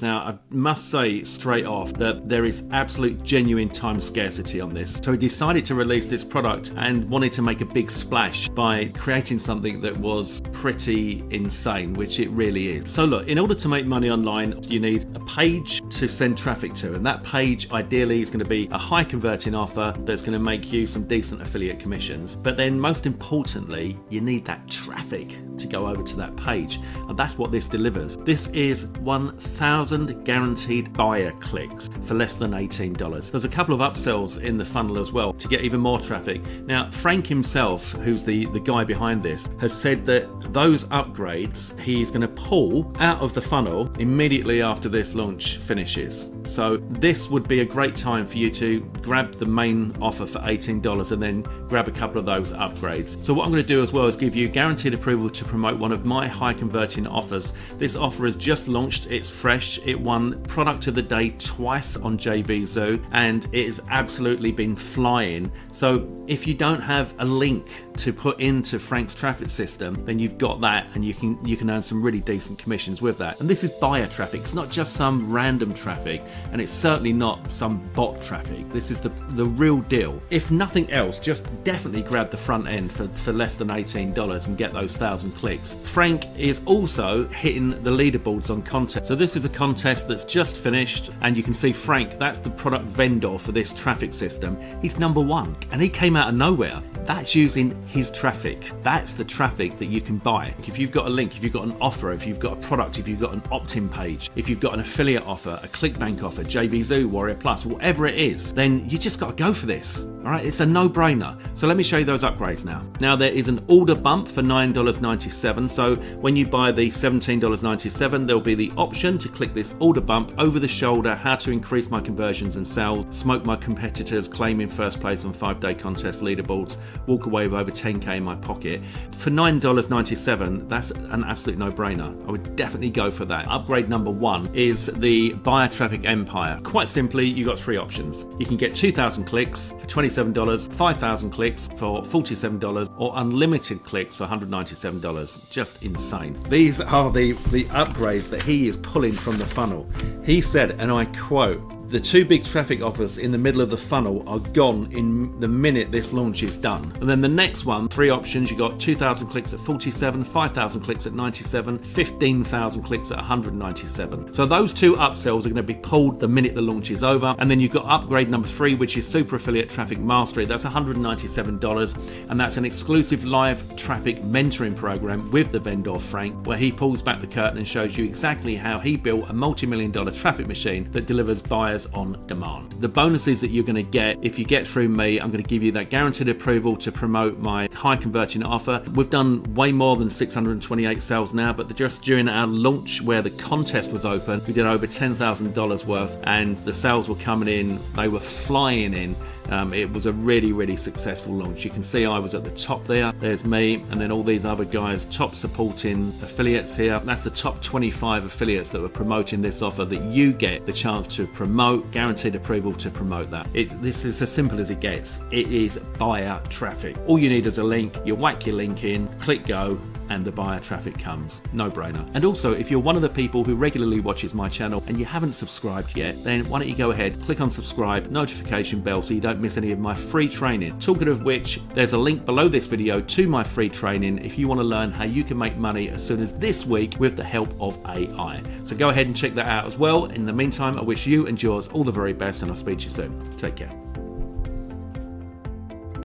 Now, I must say straight off that there is absolute genuine time scarcity on this. So he decided to release this product and wanted to make a big splash by creating something that was pretty insane, which it really is. So look, in order to make money online, you need a page to send traffic to. And that page ideally is going to be a high converting offer that's going to make you some decent affiliate commissions. But then most importantly, you need that traffic to go over to that page. And that's what this delivers. This is 1,000 guaranteed buyer clicks for less than $18. There's a couple of upsells in the funnel as well to get even more traffic. Now, Frank himself, who's the guy behind this, has said that those upgrades he's going to pull out of the funnel immediately after this launch finishes. So this would be a great time for you to grab the main offer for $18 and then grab a couple of those upgrades. So what I'm going to do as well is give you guaranteed approval to promote one of my high converting offers. This offer has just launched, it's fresh. It won product of the day twice on JVZoo and it has absolutely been flying. So if you don't have a link to put into Frank's traffic system, then you've got that and you can earn some really decent commissions with that. And this is buyer traffic. It's not just some random traffic, and it's certainly not some bot traffic. This is the real deal. If nothing else, just definitely grab the front end for less than $18 and get those 1,000 clicks. Frank is also hitting the leaderboards on contests. So this is a contest that's just finished, and you can see Frank, that's the product vendor for this traffic system. He's #1 and he came out of nowhere. That's using his traffic. That's the traffic that you can buy. If you've got a link, if you've got an offer, if you've got a product, if you've got an opt-in page, if you've got an affiliate offer, a ClickBank offer, JVZoo, Warrior Plus, whatever it is, then you just got to go for this. All right, it's a no-brainer. So let me show you those upgrades now. Now there is an order bump for $9.97. So when you buy the $17.97, there'll be the option to click this order bump over the shoulder, how to increase my conversions and sales, smoke my competitors, claiming first place on 5-day contest leaderboards, walk away with over 10K in my pocket. For $9.97, that's an absolute no-brainer. I would definitely go for that. Upgrade number 1 is the buyer traffic empire. Quite simply, you've got 3 options. You can get 2,000 clicks for $27, 5,000 clicks for $47, or unlimited clicks for $197. Just insane. These are the upgrades that he is pulling from the funnel. He said, and I quote, "The 2 big traffic offers in the middle of the funnel are gone in the minute this launch is done." And then the next one, 3 options, you got 2,000 clicks at $47, 5,000 clicks at $97, 15,000 clicks at $197. So those 2 upsells are going to be pulled the minute the launch is over. And then you've got upgrade number 3, which is Super Affiliate Traffic Mastery. That's $197, and that's an exclusive live traffic mentoring program with the vendor Frank, where he pulls back the curtain and shows you exactly how he built a multi-million-dollar traffic machine that delivers buyers on demand. The bonuses that you're going to get if you get through me, I'm going to give you that guaranteed approval to promote my high converting offer. We've done way more than 628 sales now, but just during our launch where the contest was open, we did over $10,000 worth, and the sales were coming in, they were flying in. It was a really, really successful launch. You can see I was at the top there. There's me, and then all these other guys, top supporting affiliates here. That's the top 25 affiliates that were promoting this offer that you get the chance to promote, guaranteed approval to promote that. This is as simple as it gets. It is buyer traffic. All you need is a link. You whack your link in, click go, and the buyer traffic comes. No brainer. And also, if you're one of the people who regularly watches my channel and you haven't subscribed yet, then why don't you go ahead, click on subscribe, notification bell, so you don't miss any of my free training. Talking of which, there's a link below this video to my free training if you want to learn how you can make money as soon as this week with the help of AI. So go ahead and check that out as well. In the meantime, I wish you and yours all the very best, and I'll speak to you soon. Take care.